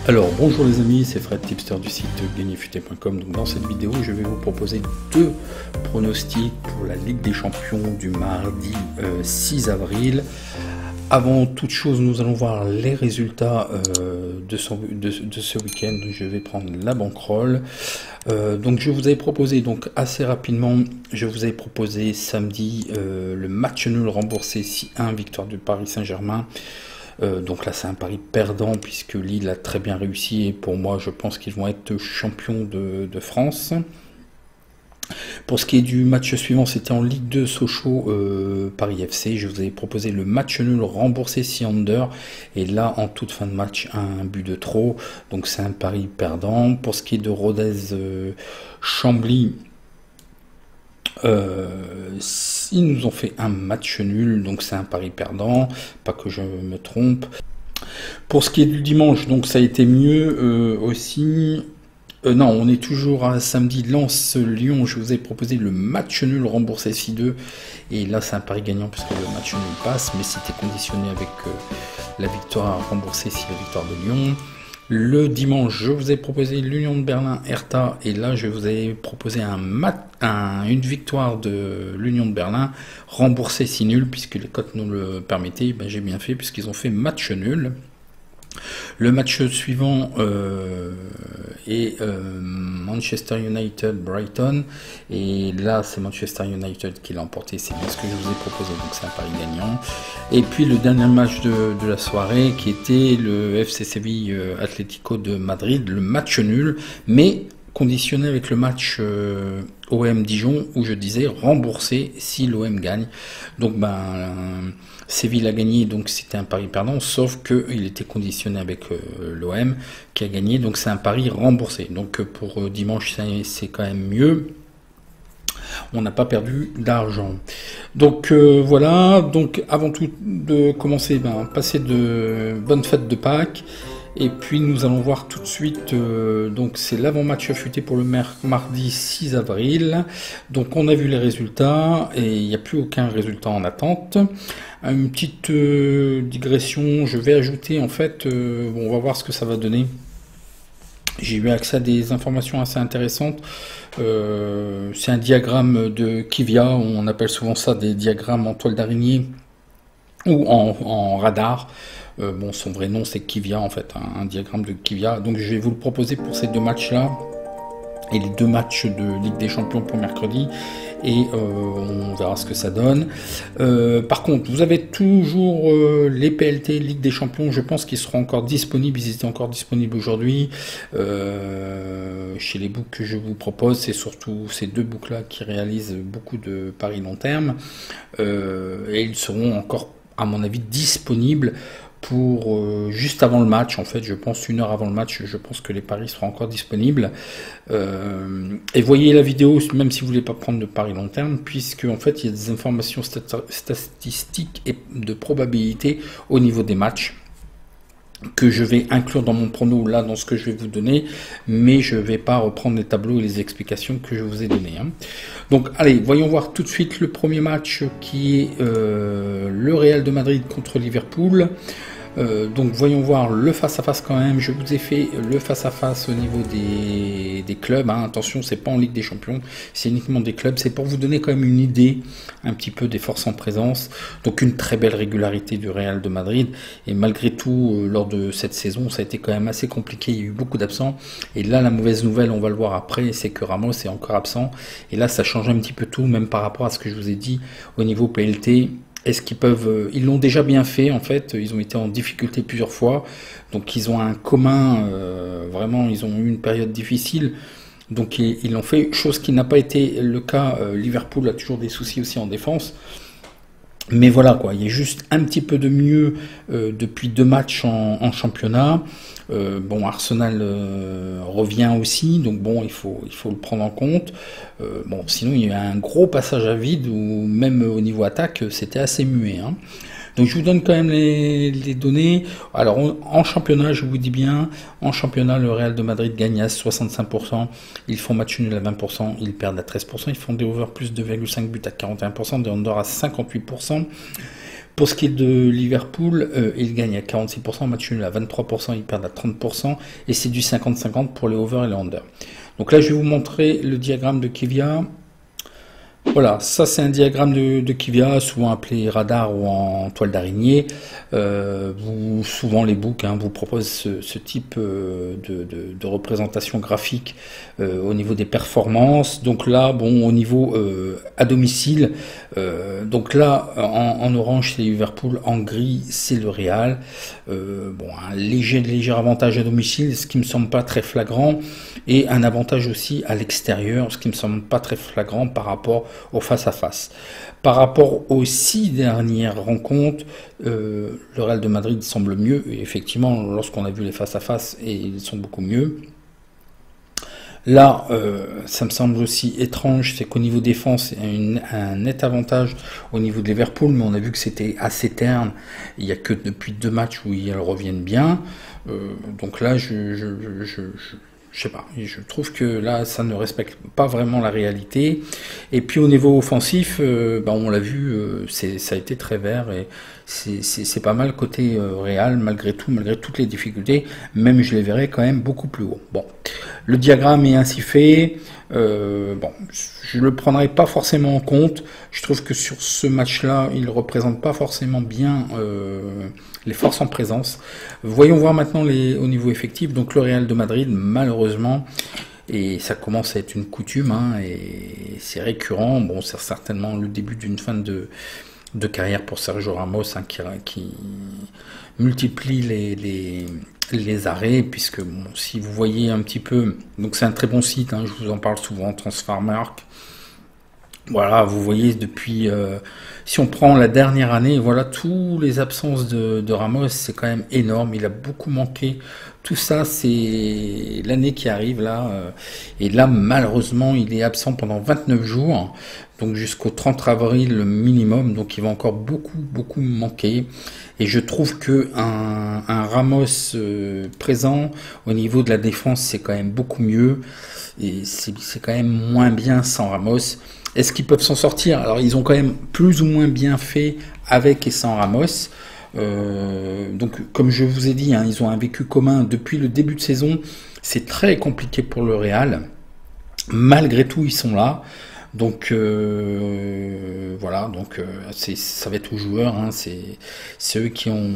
Alors bonjour les amis, c'est Fred, tipster du site gagnerfuté.com. Donc dans cette vidéo, je vais vous proposer deux pronostics pour la Ligue des Champions du mardi 6 avril. Avant toute chose, nous allons voir les résultats de ce week-end. Je vais prendre la bankroll. Donc je vous avais proposé, donc assez rapidement, je vous avais proposé samedi le match nul remboursé 6-1, victoire du Paris Saint-Germain. Donc là c'est un pari perdant puisque Lille a très bien réussi et pour moi je pense qu'ils vont être champions de France. Pour ce qui est du match suivant, c'était en Ligue 2 Sochaux Paris FC. Je vous avais proposé le match nul remboursé 6 under et là en toute fin de match un but de trop, donc c'est un pari perdant. Pour ce qui est de Rodez Chambly, ils nous ont fait un match nul, donc c'est un pari perdant, pas que je me trompe. Pour ce qui est du dimanche, donc ça a été mieux aussi. Non, on est toujours à samedi, Lens-Lyon. Je vous ai proposé le match nul remboursé 6-2 et là c'est un pari gagnant puisque le match nul passe, mais c'était conditionné avec la victoire remboursée si la victoire de Lyon. Le dimanche, je vous ai proposé l'Union de Berlin Hertha et là je vous ai proposé une victoire de l'Union de Berlin remboursée si nul puisque les cotes nous le permettaient. Ben, j'ai bien fait puisqu'ils ont fait match nul. Le match suivant est Manchester United Brighton et là c'est Manchester United qui l'a emporté, c'est bien ce que je vous ai proposé, donc c'est un pari gagnant. Et puis le dernier match de la soirée qui était le FC Séville Atlético de Madrid, le match nul mais conditionné avec le match OM Dijon où je disais rembourser si l'OM gagne. Donc Séville a gagné, donc c'était un pari perdant, sauf qu'il était conditionné avec l'OM qui a gagné, donc c'est un pari remboursé. Donc pour dimanche, c'est quand même mieux. On n'a pas perdu d'argent. Donc voilà, donc avant tout de commencer, passez de bonnes fêtes de Pâques. Et puis nous allons voir tout de suite, donc c'est l'avant-match affûté pour le mardi 6 avril. Donc on a vu les résultats et il n'y a plus aucun résultat en attente. Une petite digression, je vais ajouter en fait, on va voir ce que ça va donner. J'ai eu accès à des informations assez intéressantes. C'est un diagramme de Kivia, on appelle souvent ça des diagrammes en toile d'araignée ou en radar. Bon, son vrai nom c'est Kivia en fait, un diagramme de Kivia. Donc je vais vous le proposer pour ces deux matchs-là et les deux matchs de Ligue des Champions pour mercredi. Et on verra ce que ça donne. Par contre, vous avez toujours les PLT Ligue des Champions. Je pense qu'ils seront encore disponibles. Ils étaient encore disponibles aujourd'hui chez les books que je vous propose. C'est surtout ces deux books-là qui réalisent beaucoup de paris long terme. Et ils seront encore, à mon avis, disponibles pour juste avant le match. En fait, je pense 1 heure avant le match, je pense que les paris seront encore disponibles. Et voyez la vidéo, même si vous voulez pas prendre de paris long terme, puisque en fait, il y a des informations statistiques et de probabilité au niveau des matchs que je vais inclure dans mon prono, là, dans ce que je vais vous donner, mais je ne vais pas reprendre les tableaux et les explications que je vous ai données. Donc, allez, voyons voir tout de suite le premier match qui est le Real de Madrid contre Liverpool. Donc voyons voir le face-à-face quand même. Je vous ai fait le face-à-face au niveau des clubs. Attention, c'est pas en Ligue des Champions, c'est uniquement des clubs. C'est pour vous donner quand même une idée un petit peu des forces en présence. Donc une très belle régularité du Real de Madrid. Et malgré tout, lors de cette saison, ça a été quand même assez compliqué. Il y a eu beaucoup d'absents. Et là, la mauvaise nouvelle, on va le voir après, c'est que Ramos est encore absent. Et là, ça change un petit peu tout, même par rapport à ce que je vous ai dit au niveau PLT. Est-ce qu'ils peuvent... Ils l'ont déjà bien fait, en fait. Ils ont été en difficulté plusieurs fois. Donc, ils ont un commun. Vraiment, ils ont eu une période difficile. Donc, ils l'ont fait. Chose qui n'a pas été le cas. Liverpool a toujours des soucis aussi en défense. Mais voilà, quoi. Il y a juste un petit peu de mieux depuis 2 matchs en championnat. Bon, Arsenal revient aussi, donc bon, il faut le prendre en compte. Bon, sinon il y a un gros passage à vide où même au niveau attaque, c'était assez muet. Donc je vous donne quand même les données. Alors en championnat, je vous dis bien, en championnat, le Real de Madrid gagne à 65%, ils font match nul à 20%, ils perdent à 13%, ils font des over plus 2,5 buts à 41%, des under à 58%. Pour ce qui est de Liverpool, ils gagnent à 46%, match nul à 23%, ils perdent à 30%, et c'est du 50-50 pour les over et les under. Donc là, je vais vous montrer le diagramme de Kivia. Voilà, ça c'est un diagramme de Kivia, souvent appelé radar ou en toile d'araignée. Souvent les books vous proposent ce type de représentation graphique au niveau des performances. Donc là, bon, au niveau à domicile, donc là en orange c'est Liverpool, en gris c'est le Real. Bon, un léger avantage à domicile, ce qui me semble pas très flagrant, et un avantage aussi à l'extérieur, ce qui me semble pas très flagrant par rapport au face-à-face. Par rapport aux 6 dernières rencontres, le Real de Madrid semble mieux, et effectivement, lorsqu'on a vu les face-à-face, ils sont beaucoup mieux. Là, ça me semble aussi étrange, c'est qu'au niveau défense, il y a un net avantage au niveau de Liverpool, mais on a vu que c'était assez terne. Il n'y a que depuis 2 matchs où ils reviennent bien. Donc là, je sais pas, je trouve que là, ça ne respecte pas vraiment la réalité. Et puis au niveau offensif, on l'a vu, ça a été très vert, et c'est pas mal côté Real, malgré tout, malgré toutes les difficultés. Même je les verrais quand même beaucoup plus haut. Bon, le diagramme est ainsi fait. Bon, je le prendrai pas forcément en compte. Je trouve que sur ce match-là, il représente pas forcément bien les forces en présence. Voyons voir maintenant au niveau effectif. Donc le Real de Madrid, malheureusement, et ça commence à être une coutume, et c'est récurrent. Bon, c'est certainement le début d'une fin de carrière pour Sergio Ramos, qui multiplie les arrêts, puisque bon, si vous voyez un petit peu, donc c'est un très bon site, je vous en parle souvent, Transfermarkt. Voilà, vous voyez depuis, si on prend la dernière année, voilà, tous les absences de Ramos, c'est quand même énorme, il a beaucoup manqué. Tout ça, c'est l'année qui arrive là, et là, malheureusement, il est absent pendant 29 jours, donc jusqu'au 30 avril minimum, donc il va encore beaucoup manquer. Et je trouve que un Ramos présent au niveau de la défense, c'est quand même beaucoup mieux, et c'est quand même moins bien sans Ramos. Est-ce qu'ils peuvent s'en sortir? Alors ils ont quand même plus ou moins bien fait avec et sans Ramos. Donc comme je vous ai dit, ils ont un vécu commun depuis le début de saison. C'est très compliqué pour le Real. Malgré tout, ils sont là. Donc voilà, donc ça va être aux joueurs, c'est eux qui ont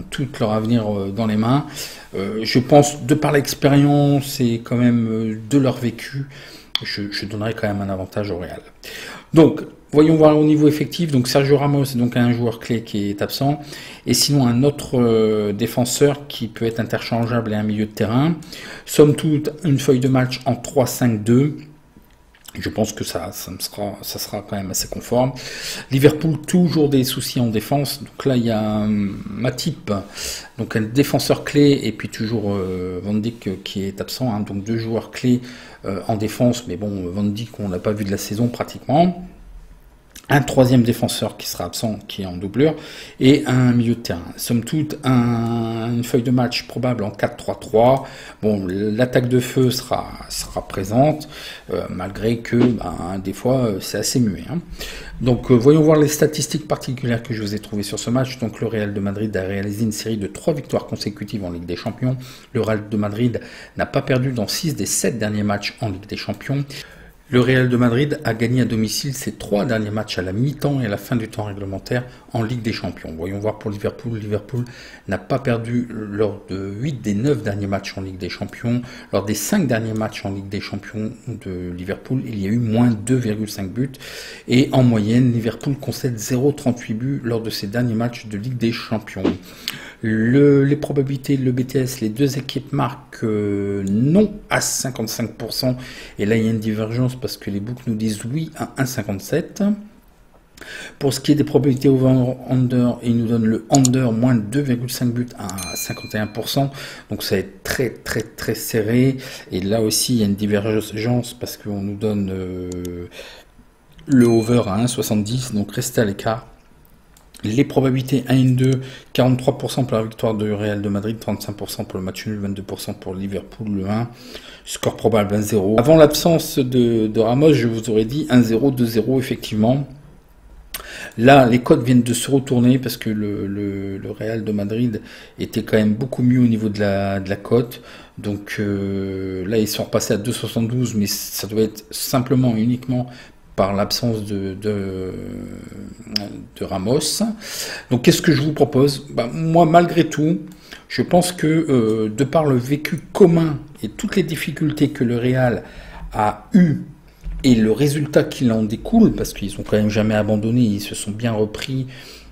tout leur avenir dans les mains. Je pense, de par l'expérience et quand même de leur vécu, je donnerais quand même un avantage au Real. Donc, voyons voir au niveau effectif. Donc, Sergio Ramos est donc un joueur clé qui est absent. Et sinon, un autre défenseur qui peut être interchangeable et un milieu de terrain. Somme toute, une feuille de match en 3-5-2. Je pense que ça sera quand même assez conforme. Liverpool, toujours des soucis en défense. Donc là, il y a Matip, donc un défenseur clé, et puis toujours Van Dijk qui est absent. Donc 2 joueurs clés en défense. Mais bon, Van Dijk, on l'a pas vu de la saison pratiquement. Un 3e défenseur qui sera absent, qui est en doublure, et un milieu de terrain. Somme toute, une feuille de match probable en 4-3-3. Bon, l'attaque de feu sera présente, malgré que des fois c'est assez muet. Donc voyons voir les statistiques particulières que je vous ai trouvées sur ce match. Donc le Real de Madrid a réalisé une série de 3 victoires consécutives en Ligue des Champions. Le Real de Madrid n'a pas perdu dans 6 des 7 derniers matchs en Ligue des Champions. Le Real de Madrid a gagné à domicile ses 3 derniers matchs à la mi-temps et à la fin du temps réglementaire en Ligue des Champions. Voyons voir pour Liverpool. Liverpool n'a pas perdu lors de 8 des 9 derniers matchs en Ligue des Champions. Lors des 5 derniers matchs en Ligue des Champions de Liverpool, il y a eu moins 2,5 buts. Et en moyenne, Liverpool concède 0,38 buts lors de ses derniers matchs de Ligue des Champions. Les probabilités, le BTS, les 2 équipes marquent non à 55%. Et là, il y a une divergence parce que les books nous disent oui à 1,57. Pour ce qui est des probabilités over-under, ils nous donnent le under moins 2,5 buts à 51%. Donc ça va être très serré. Et là aussi, il y a une divergence parce qu'on nous donne le over à 1,70. Donc restez à l'écart. Les probabilités 1-2, 43% pour la victoire de Real de Madrid, 35% pour le match nul, 22% pour Liverpool, le 1. Score probable 1-0. Avant l'absence de Ramos, je vous aurais dit 1-0, 2-0 effectivement. Là, les cotes viennent de se retourner parce que le Real de Madrid était quand même beaucoup mieux au niveau de la cote. Donc là, ils sont repassés à 2,72, mais ça doit être simplement et uniquement par l'absence de Ramos. Donc qu'est-ce que je vous propose? Moi, malgré tout, je pense que de par le vécu commun et toutes les difficultés que le Real a eues et le résultat qui en découle, parce qu'ils n'ont quand même jamais abandonné, ils se sont bien repris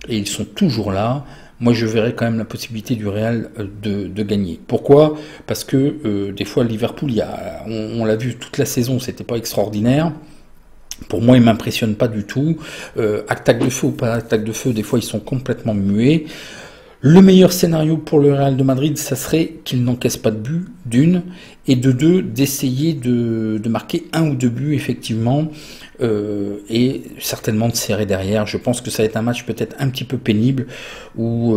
et ils sont toujours là, moi je verrais quand même la possibilité du Real de gagner. Pourquoi? Parce que des fois Liverpool, on l'a vu toute la saison, c'était pas extraordinaire. Pour moi, ils m'impressionnent pas du tout. Attaque de feu ou pas attaque de feu, des fois ils sont complètement muets. Le meilleur scénario pour le Real de Madrid, ça serait qu'il n'encaisse pas de but, d'une, et de deux, d'essayer de marquer un ou deux buts, effectivement, et certainement de serrer derrière. Je pense que ça va être un match peut-être un petit peu pénible, où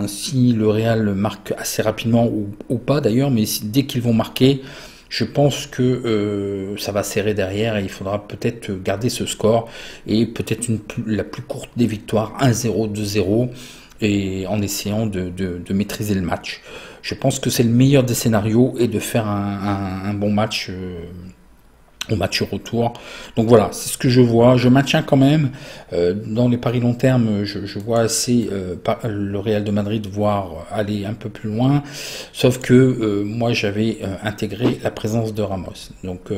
si le Real marque assez rapidement, ou pas d'ailleurs, mais dès qu'ils vont marquer, je pense que ça va serrer derrière et il faudra peut-être garder ce score, et peut-être la plus courte des victoires, 1-0, 2-0, et en essayant de maîtriser le match. Je pense que c'est le meilleur des scénarios et de faire un bon match au match retour. Donc voilà, c'est ce que je vois. Je maintiens quand même dans les paris long terme, je vois assez le Real de Madrid voir aller un peu plus loin, sauf que moi j'avais intégré la présence de Ramos. Donc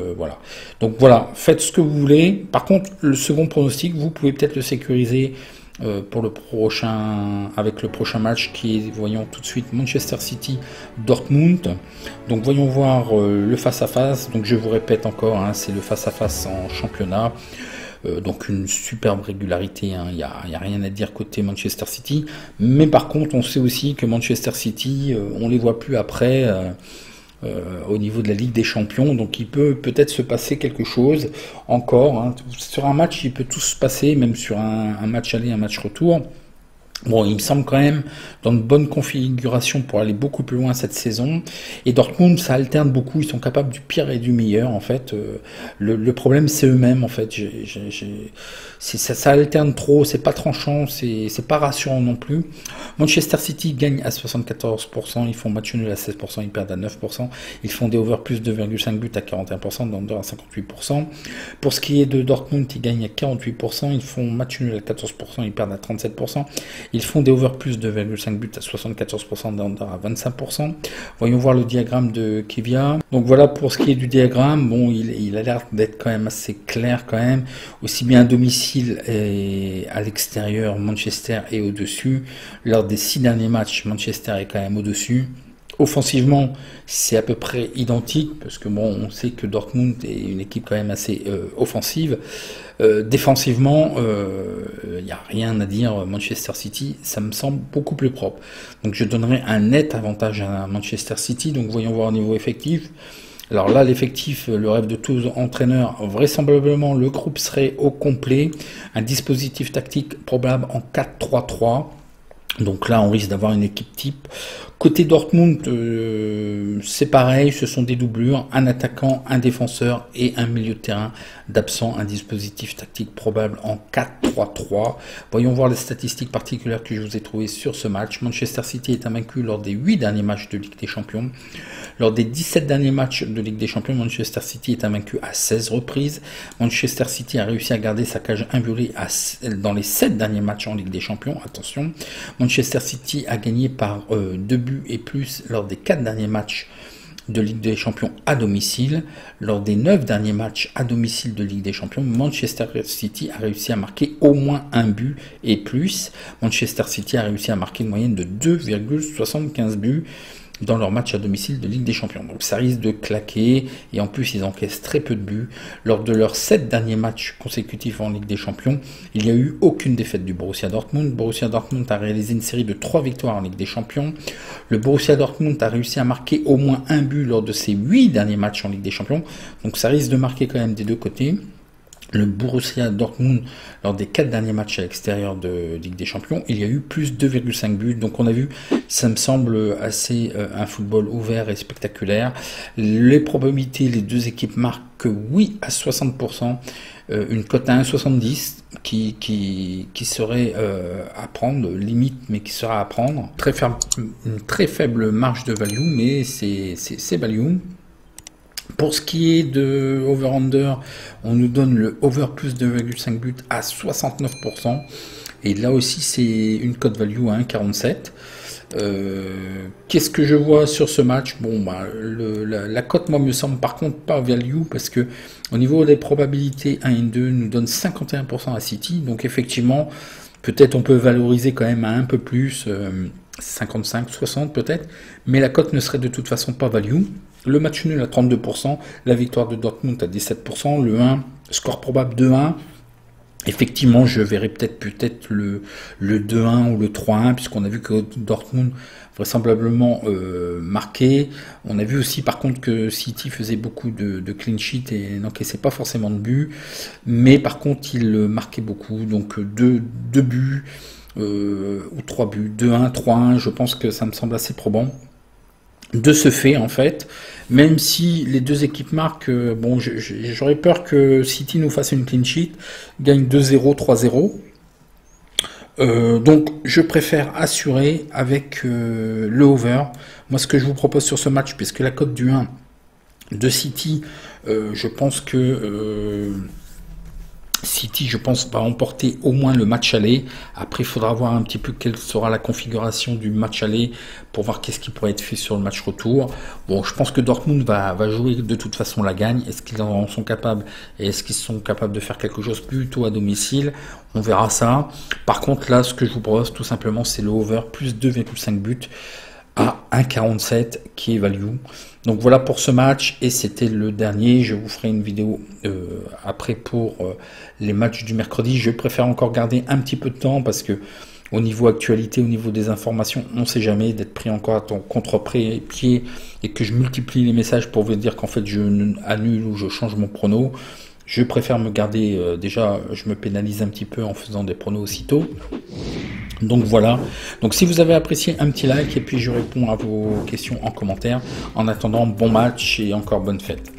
voilà, faites ce que vous voulez. Par contre, le second pronostic, vous pouvez peut-être le sécuriser pour avec le prochain match qui est, voyons tout de suite, Manchester City Dortmund. Donc voyons voir le face-à-face. Donc je vous répète encore, c'est le face-à-face en championnat. Donc une superbe régularité, il n'y a rien à dire côté Manchester City. Mais par contre, on sait aussi que Manchester City, on les voit plus après au niveau de la Ligue des Champions, donc il peut peut-être se passer quelque chose encore. Sur un match, il peut tout se passer, même sur un match aller, un match retour. Bon, il me semble quand même dans une bonne configuration pour aller beaucoup plus loin cette saison. Et Dortmund, ça alterne beaucoup. Ils sont capables du pire et du meilleur, en fait. Le problème, c'est eux-mêmes, en fait. Ça alterne trop. C'est pas tranchant. C'est pas rassurant non plus. Manchester City gagne à 74%. Ils font match nul à 16%. Ils perdent à 9%. Ils font des over plus 2,5 buts à 41%. Des under à 58%. Pour ce qui est de Dortmund, ils gagnent à 48%. Ils font match nul à 14%. Ils perdent à 37%. Ils font des over plus 2,5 buts à 74%, des under à 25%. Voyons voir le diagramme de Kivia. Donc voilà pour ce qui est du diagramme. Bon, il a l'air d'être quand même assez clair quand même. Aussi bien à domicile et à l'extérieur, Manchester est au-dessus. Lors des 6 derniers matchs, Manchester est quand même au-dessus. Offensivement, c'est à peu près identique, parce que bon, on sait que Dortmund est une équipe quand même assez offensive. Défensivement, il n'y a rien à dire. Manchester City, ça me semble beaucoup plus propre. Donc je donnerai un net avantage à Manchester City. Donc voyons voir au niveau effectif. Alors là, l'effectif, le rêve de tous entraîneurs, vraisemblablement le groupe serait au complet. Un dispositif tactique probable en 4-3-3. Donc là, on risque d'avoir une équipe type. Côté Dortmund, c'est pareil, ce sont des doublures, un attaquant, un défenseur et un milieu de terrain d'absent, un dispositif tactique probable en 4-3-3. Voyons voir les statistiques particulières que je vous ai trouvées sur ce match. Manchester City est invaincu lors des 8 derniers matchs de Ligue des Champions. Lors des 17 derniers matchs de Ligue des Champions, Manchester City est invaincu à 16 reprises. Manchester City a réussi à garder sa cage inviolée dans les 7 derniers matchs en Ligue des Champions. Attention, Manchester City a gagné par 2 buts et plus lors des 4 derniers matchs de Ligue des Champions à domicile. Lors des 9 derniers matchs à domicile de Ligue des Champions, Manchester City a réussi à marquer au moins un but et plus. Manchester City a réussi à marquer une moyenne de 2,75 buts dans leur match à domicile de Ligue des Champions. Donc ça risque de claquer, et en plus ils encaissent très peu de buts. Lors de leurs 7 derniers matchs consécutifs en Ligue des Champions, il n'y a eu aucune défaite du Borussia Dortmund. Borussia Dortmund a réalisé une série de 3 victoires en Ligue des Champions. Le Borussia Dortmund a réussi à marquer au moins un but lors de ses 8 derniers matchs en Ligue des Champions. Donc ça risque de marquer quand même des deux côtés. Le Borussia Dortmund, lors des 4 derniers matchs à l'extérieur de Ligue des Champions, il y a eu plus 2,5 buts. Donc on a vu, ça me semble assez un football ouvert et spectaculaire. Les probabilités, les deux équipes marquent que oui à 60%. une cote à 1,70 qui serait à prendre, limite, mais qui sera à prendre. Une très faible marge de value, mais c'est value. Pour ce qui est de over-under, on nous donne le over plus 2,5 buts à 69%. Et là aussi, c'est une cote value à 1,47. Qu'est-ce que je vois sur ce match? Bon, bah, la cote, moi, me semble par contre pas value parce que au niveau des probabilités 1 et 2 nous donne 51% à City. Donc effectivement, peut-être on peut valoriser quand même à un peu plus, 55, 60 peut-être, mais la cote ne serait de toute façon pas value. Le match nul à 32%, la victoire de Dortmund à 17%, le 1, score probable 2-1. Effectivement, je verrai peut-être le 2-1 ou le 3-1, puisqu'on a vu que Dortmund vraisemblablement marqué. On a vu aussi par contre que City faisait beaucoup de clean sheet et n'encaissait pas forcément de but. Mais par contre, il marquait beaucoup, donc deux buts ou 3 buts, 2-1, 3-1, je pense que ça me semble assez probant. De ce fait, en fait, même si les deux équipes marquent, bon, j'aurais peur que City nous fasse une clean sheet, gagne 2-0, 3-0. Donc, je préfère assurer avec le over. Moi, ce que je vous propose sur ce match, puisque la cote du 1 de City, je pense que City, je pense, va emporter au moins le match aller. Après, il faudra voir un petit peu quelle sera la configuration du match aller pour voir qu'est-ce qui pourrait être fait sur le match retour. Bon, je pense que Dortmund va jouer de toute façon la gagne. Est-ce qu'ils en sont capables et est-ce qu'ils sont capables de faire quelque chose plutôt à domicile? On verra ça. Par contre, là, ce que je vous propose tout simplement, c'est le over plus 2,5 buts à 1,47 qui est value. Donc voilà pour ce match et c'était le dernier. Je vous ferai une vidéo après pour les matchs du mercredi. Je préfère encore garder un petit peu de temps parce que au niveau actualité, au niveau des informations, on ne sait jamais d'être pris encore à ton contre-pied et que je multiplie les messages pour vous dire qu'en fait je annule ou je change mon prono. Je préfère me garder, déjà je me pénalise un petit peu en faisant des pronos aussitôt. Donc voilà, donc si vous avez apprécié, un petit like et puis je réponds à vos questions en commentaire. En attendant, bon match et encore bonne fête.